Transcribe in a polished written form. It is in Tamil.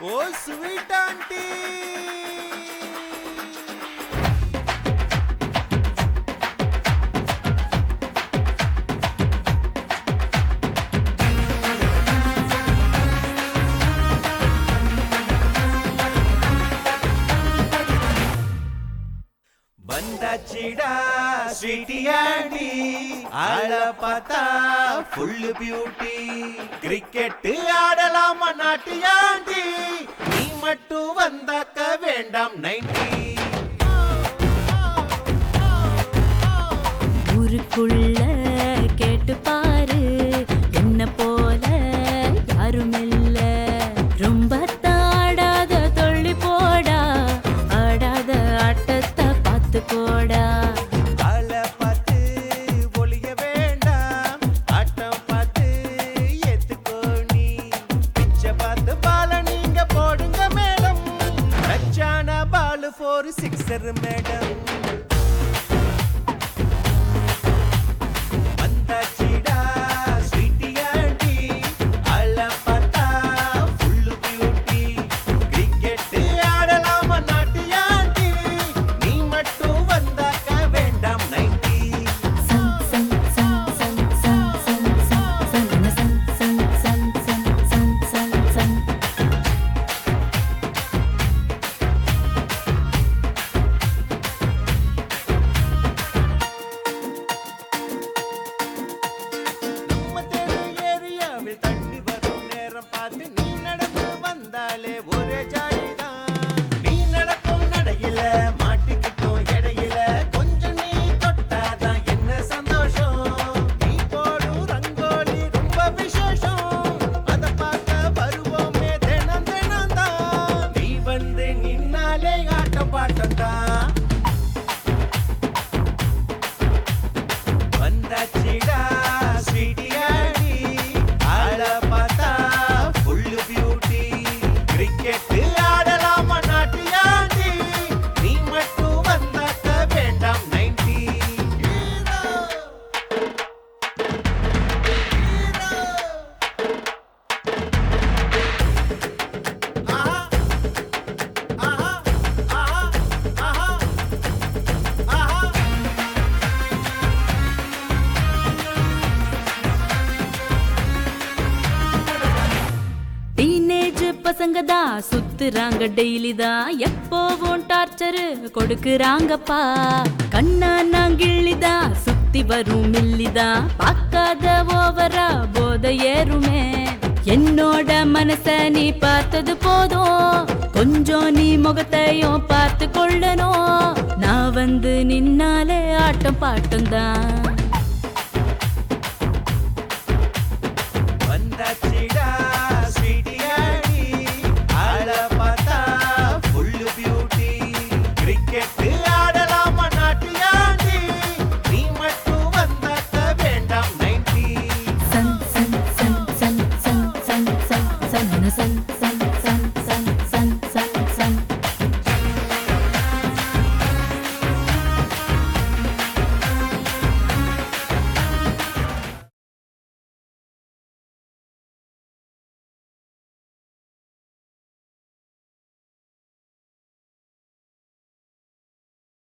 ஓ ஸ்வீட் ஆண்டி வந்தாச்சிடா ஸ்வீட்டி ஆண்டி ஆள பார்த்தா ஃபுல் பியூட்டி கிரிக்கெட் ஆடலாமா நாட்டி ஆண்டி நீ மட்டும் வந்தாக்க வேண்டாம் 90 ஊருக்குள்ள கேட்டு பாரு என்ன போல யாரும் இல்ல ரொம்ப தாடாத தொள்ளி போடா ஆடாத ஆட்டத்தை பார்த்து போடா ஆள பார்த்து ஒளிய வேண்டாம் ஆட்டம் பார்த்து ஏத்துக்கோ நீ பிச்சை பார்த்து பால நீங்க போடுங்க மேடம் ரச்சான பால் 4 6 மேடம் பசங்க தான் சுத்துறாங்க டெய்லி தான் எப்போவும் டார்ச்சர் கொடுக்குறாங்கப்பா கண்ணா நாங்கிள்ளிதான் சுத்தி வரும் மில்லிதான் பார்க்காத ஓவரா போத ஏறுமே என்னோட மனச நீ பார்த்தது போதும் கொஞ்சம் நீ முகத்தையும் பார்த்து கொள்ளணும் நான் வந்து நின்னாலே ஆட்டம் பாட்டம் தான்